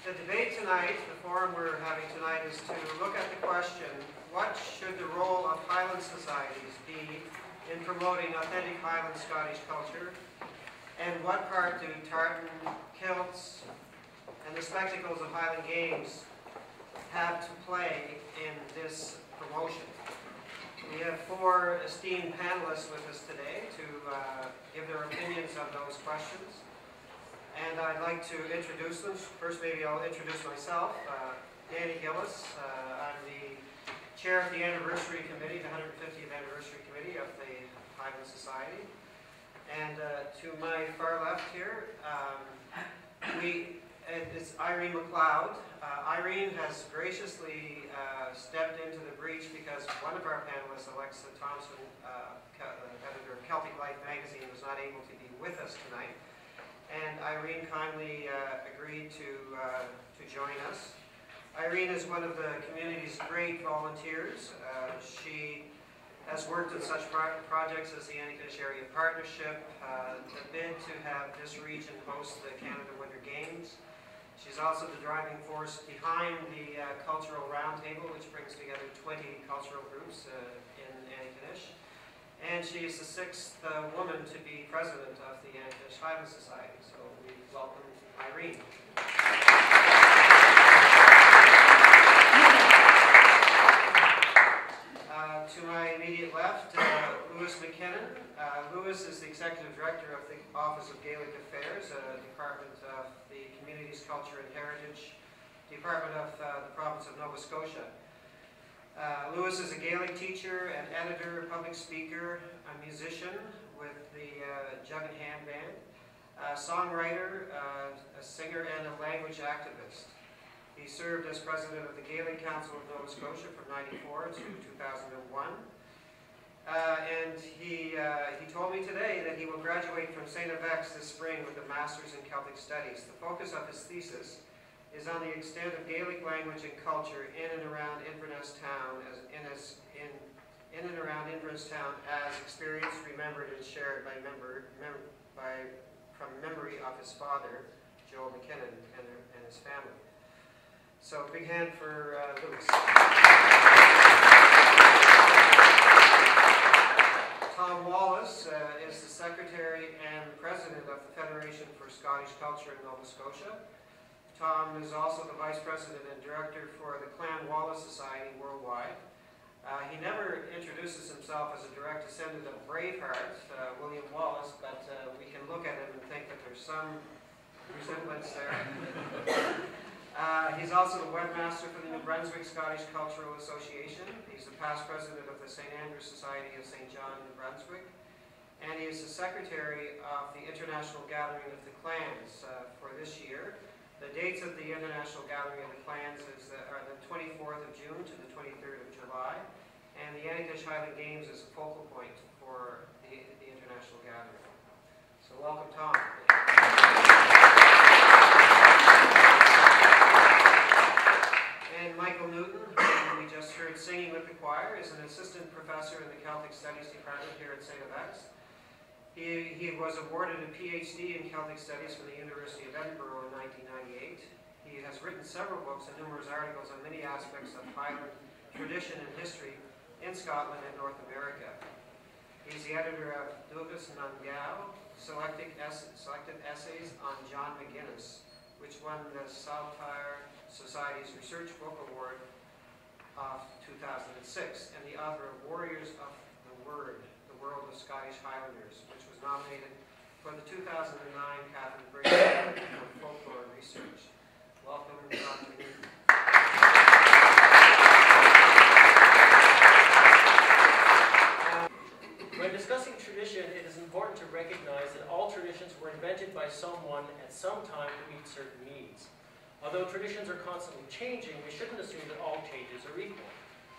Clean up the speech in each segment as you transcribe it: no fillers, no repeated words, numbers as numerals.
The debate tonight, the forum we're having tonight, is to look at the question, what should the role of Highland societies be in promoting authentic Highland Scottish culture, and what part do tartan, kilts, and the spectacles of Highland Games have to play in this promotion? We have four esteemed panelists with us today to give their opinions on those questions. And I'd like to introduce them. First, maybe I'll introduce myself. Danny Gillis. I'm the chair of the anniversary committee, the 150th anniversary committee of the Highland Society. And to my far left here, it's Irene McLeod. Irene has graciously stepped into the breach because one of our panelists, Alexa Thompson, editor of Celtic Life magazine, was not able to be with us tonight. And Irene kindly agreed to join us. Irene is one of the community's great volunteers. She has worked on such projects as the Antigonish Area Partnership, the bid to have this region host the Canada Winter Games. She's also the driving force behind the Cultural Roundtable, which brings together 20 cultural groups in Antigonish. And she is the sixth woman to be president of the Antigonish Highland Society. So we welcome Irene. To my immediate left, Louis McKinnon. Louis is the executive director of the Office of Gaelic Affairs, Department of the Communities, Culture and Heritage, Department of the Province of Nova Scotia. Louis is a Gaelic teacher, an editor, public speaker, a musician with the Jug and Hand Band, a songwriter, a singer, and a language activist. He served as president of the Gaelic Council of Nova Scotia from '94 to 2001. And he told me today that he will graduate from St FX this spring with a Master's in Celtic Studies. The focus of his thesis is on the extent of Gaelic language and culture in and around Inverness Town, as experienced, remembered, and shared from memory of his father, Joel McKinnon, and his family. So, big hand for Louis. Tom Wallace is the secretary and president of the Federation for Scottish Culture in Nova Scotia. Tom is also the vice president and director for the Clan Wallace Society worldwide. He never introduces himself as a direct descendant of Braveheart, William Wallace, but we can look at him and think that there's some resemblance there. He's also the webmaster for the New Brunswick Scottish Cultural Association. He's the past president of the St Andrews Society of St John, New Brunswick. And he is the secretary of the International Gathering of the Clans for this year. The dates of the International Gathering of the Clans are the 24th of June to the 23rd of July. And the Antigonish Highland Games is a focal point for the International Gathering. So welcome, Tom. And Michael Newton, who we just heard singing with the choir, is an assistant professor in the Celtic Studies Department here at St FX. He was awarded a PhD in Celtic Studies from the University of Edinburgh in 1998. He has written several books and numerous articles on many aspects of Highland tradition and history in Scotland and North America. He's the editor of Dugas Nangao, selected essays on John McGuinness, which won the Saltire Society's Research Book Award of 2006, and the author of Warriors of the Word, The World of Scottish Highlanders, which was nominated for the 2009 Catherine Briggs Award for Folklore Research. Welcome, Dr. Newton. When discussing tradition, it is important to recognize that all traditions were invented by someone at some time to meet certain needs. Although traditions are constantly changing, we shouldn't assume that all changes are equal.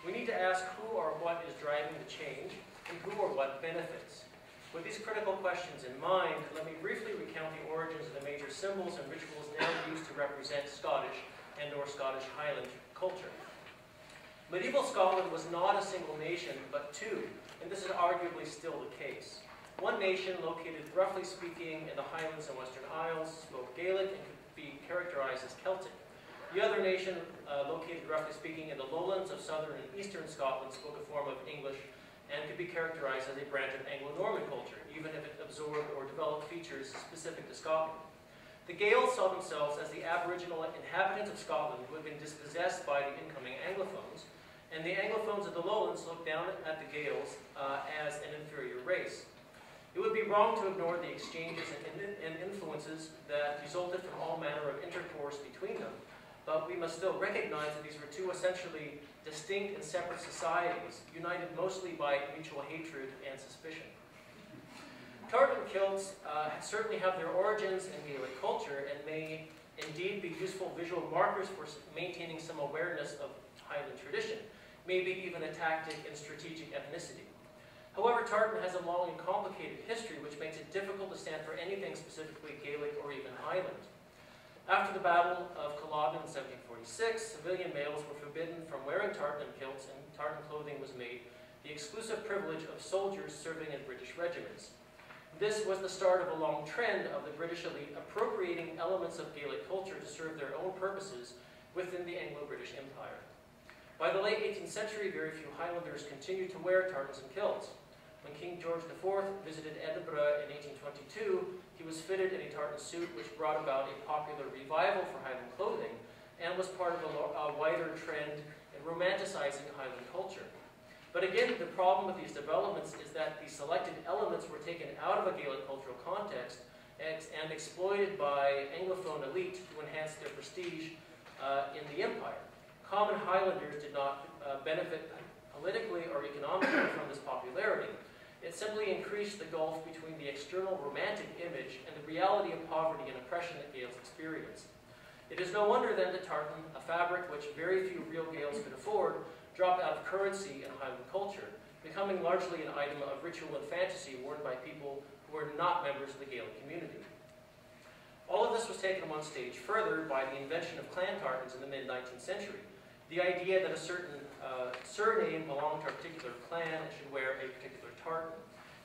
We need to ask who or what is driving the change, and who or what benefits. With these critical questions in mind, let me briefly recount the origins of the major symbols and rituals now used to represent Scottish and/or Scottish Highland culture. Medieval Scotland was not a single nation, but two, and this is arguably still the case. One nation, located roughly speaking in the Highlands and Western Isles, spoke Gaelic and could be characterized as Celtic. The other nation, located roughly speaking in the lowlands of southern and eastern Scotland, spoke a form of English and could be characterized as a branch of Anglo-Norman culture, even if it absorbed or developed features specific to Scotland. The Gaels saw themselves as the Aboriginal inhabitants of Scotland who had been dispossessed by the incoming Anglophones, and the Anglophones of the lowlands looked down at the Gaels as an inferior race. It would be wrong to ignore the exchanges and influences that resulted from all manner of intercourse between them, but we must still recognize that these were two essentially distinct and separate societies, united mostly by mutual hatred and suspicion. Tartan kilts certainly have their origins in Gaelic culture and may indeed be useful visual markers for maintaining some awareness of Highland tradition, maybe even a tactic in strategic ethnicity. However, tartan has a long and complicated history which makes it difficult to stand for anything specifically Gaelic or even Highland. After the Battle of Culloden in 1746, civilian males were forbidden from wearing tartan kilts, and tartan clothing was made the exclusive privilege of soldiers serving in British regiments. This was the start of a long trend of the British elite appropriating elements of Gaelic culture to serve their own purposes within the Anglo-British Empire. By the late 18th century, very few Highlanders continued to wear tartans and kilts. When King George IV visited Edinburgh in 1822, he was fitted in a tartan suit, which brought about a popular revival for Highland clothing and was part of a wider trend in romanticizing Highland culture. But again, the problem with these developments is that the selected elements were taken out of a Gaelic cultural context and exploited by Anglophone elite to enhance their prestige in the empire. Common Highlanders did not benefit politically or economically from this popularity. It simply increased the gulf between the external romantic image and the reality of poverty and oppression that Gaels experienced. It is no wonder then that tartan, a fabric which very few real Gaels could afford, dropped out of currency in Highland culture, becoming largely an item of ritual and fantasy worn by people who were not members of the Gaelic community. All of this was taken one stage further by the invention of clan tartans in the mid-19th century. The idea that a certain surname belonged to a particular clan and should wear a particular tartan.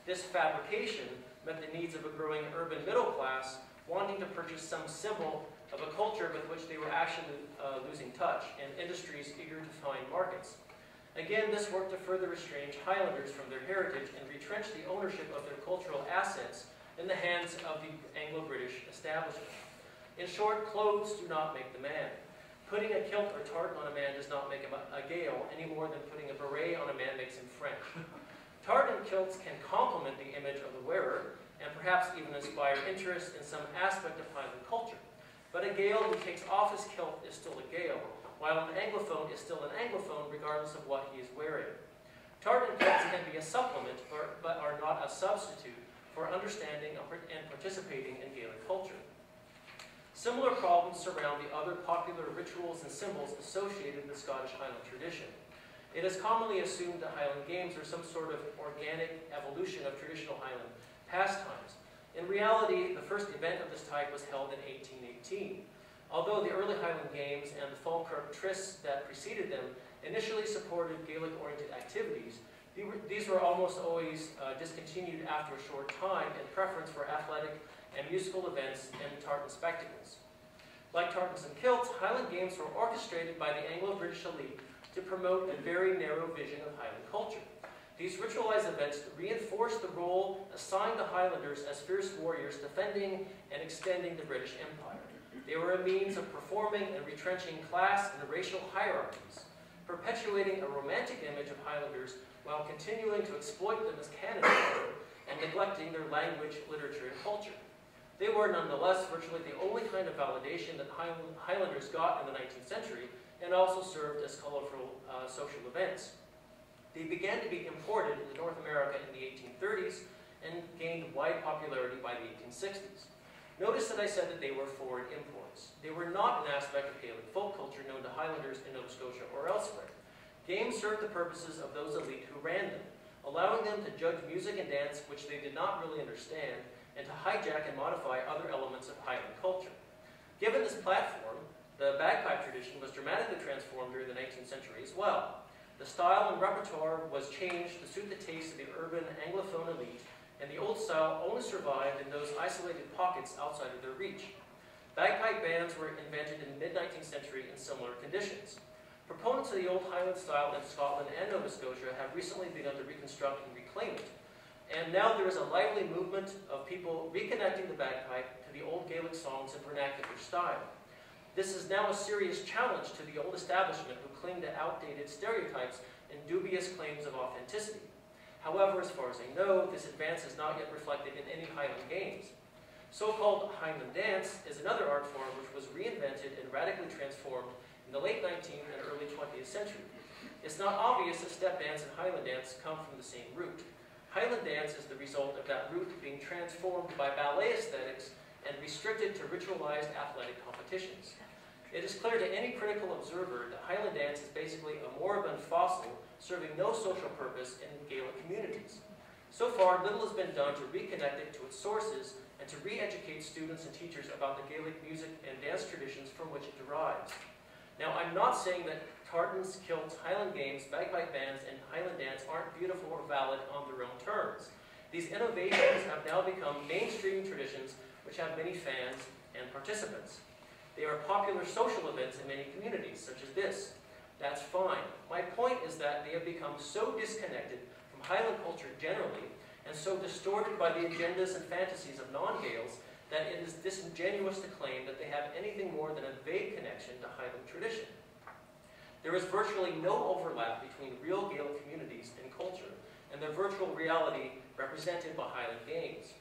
This fabrication met the needs of a growing urban middle class wanting to purchase some symbol of a culture with which they were actually losing touch, and industries eager to find markets. Again, this worked to further estrange Highlanders from their heritage and retrench the ownership of their cultural assets in the hands of the Anglo-British establishment. In short, clothes do not make the man. Putting a kilt or tartan on a man does not make him a Gael any more than putting a beret on a man makes him French. Tartan kilts can complement the image of the wearer and perhaps even inspire interest in some aspect of Highland culture. But a Gael who takes off his kilt is still a Gael, while an Anglophone is still an Anglophone regardless of what he is wearing. Tartan kilts can be a supplement, but are not a substitute for understanding and participating in Gaelic culture. Similar problems surround the other popular rituals and symbols associated with Scottish Highland tradition. It is commonly assumed that Highland Games are some sort of organic evolution of traditional Highland pastimes. In reality, the first event of this type was held in 1818. Although the early Highland Games and the Falkirk trysts that preceded them initially supported Gaelic-oriented activities, these were almost always discontinued after a short time in preference for athletic and musical events and tartan spectacles. Like tartans and kilts, Highland Games were orchestrated by the Anglo-British elite to promote a very narrow vision of Highland culture. These ritualized events reinforced the role assigned to Highlanders as fierce warriors defending and extending the British Empire. They were a means of performing and retrenching class and racial hierarchies, perpetuating a romantic image of Highlanders while continuing to exploit them as cannon fodder and neglecting their language, literature, and culture. They were nonetheless virtually the only kind of validation that Highlanders got in the 19th century and also served as colorful social events. They began to be imported into North America in the 1830s and gained wide popularity by the 1860s. Notice that I said that they were foreign imports. They were not an aspect of Gaelic folk culture known to Highlanders in Nova Scotia or elsewhere. Games served the purposes of those elite who ran them, allowing them to judge music and dance which they did not really understand, and to hijack and modify other elements of Highland culture. Given this platform, the bagpipe tradition was dramatically transformed during the 19th century as well. The style and repertoire was changed to suit the taste of the urban Anglophone elite, and the old style only survived in those isolated pockets outside of their reach. Bagpipe bands were invented in the mid-19th century in similar conditions. Proponents of the old Highland style in Scotland and Nova Scotia have recently begun to reconstruct and reclaim it. And now there is a lively movement of people reconnecting the bagpipe to the old Gaelic songs in vernacular style. This is now a serious challenge to the old establishment who cling to outdated stereotypes and dubious claims of authenticity. However, as far as I know, this advance is not yet reflected in any Highland Games. So-called Highland dance is another art form which was reinvented and radically transformed in the late 19th and early 20th century. It's not obvious that step dance and Highland dance come from the same root. Highland dance is the result of that root being transformed by ballet aesthetics and restricted to ritualized athletic competitions. It is clear to any critical observer that Highland dance is basically a moribund fossil serving no social purpose in Gaelic communities. So far, little has been done to reconnect it to its sources and to re-educate students and teachers about the Gaelic music and dance traditions from which it derives. Now, I'm not saying that tartans, kilts, Highland Games, bagpipe bands, and Highland dance aren't beautiful or valid on their own terms. These innovations have now become mainstream traditions which have many fans and participants. They are popular social events in many communities, such as this. That's fine. My point is that they have become so disconnected from Highland culture generally, and so distorted by the agendas and fantasies of non-Gaels, that it is disingenuous to claim that they have anything more than a vague connection to Highland tradition. There is virtually no overlap between real Gaelic communities and culture, and their virtual reality represented by Highland Games.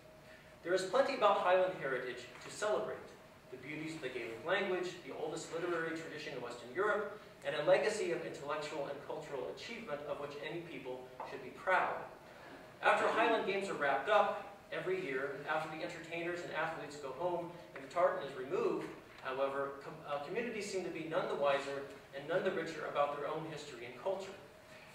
There is plenty about Highland heritage to celebrate. The beauties of the Gaelic language, the oldest literary tradition in Western Europe, and a legacy of intellectual and cultural achievement of which any people should be proud. After Highland Games are wrapped up, every year, after the entertainers and athletes go home and the tartan is removed, however, communities seem to be none the wiser and none the richer about their own history and culture.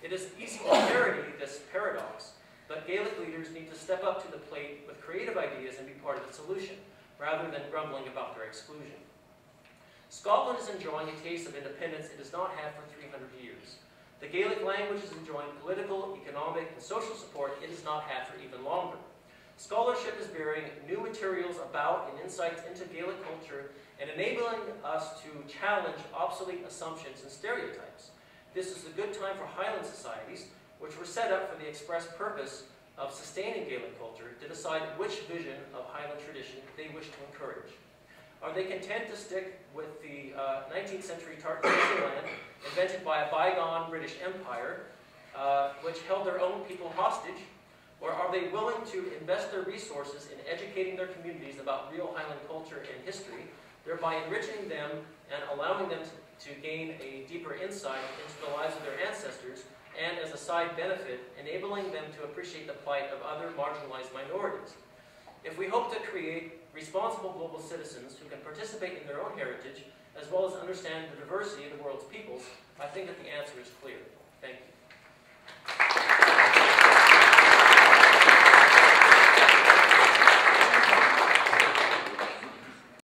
It is easy to parody this paradox, but Gaelic leaders need to step up to the plate with creative ideas and be part of the solution, rather than grumbling about their exclusion. Scotland is enjoying a taste of independence it has not had for 300 years. The Gaelic language is enjoying political, economic, and social support it has not had for even longer. Scholarship is bearing new materials about and insights into Gaelic culture and enabling us to challenge obsolete assumptions and stereotypes. This is a good time for Highland societies, which were set up for the express purpose of sustaining Gaelic culture, to decide which vision of Highland tradition they wish to encourage. Are they content to stick with the 19th century Tartan Day invented by a bygone British Empire, which held their own people hostage? Or are they willing to invest their resources in educating their communities about real Highland culture and history, thereby enriching them and allowing them to gain a deeper insight into the lives of their ancestors, and as a side benefit, enabling them to appreciate the plight of other marginalized minorities? If we hope to create responsible global citizens who can participate in their own heritage, as well as understand the diversity of the world's peoples, I think that the answer is clear. Thank you.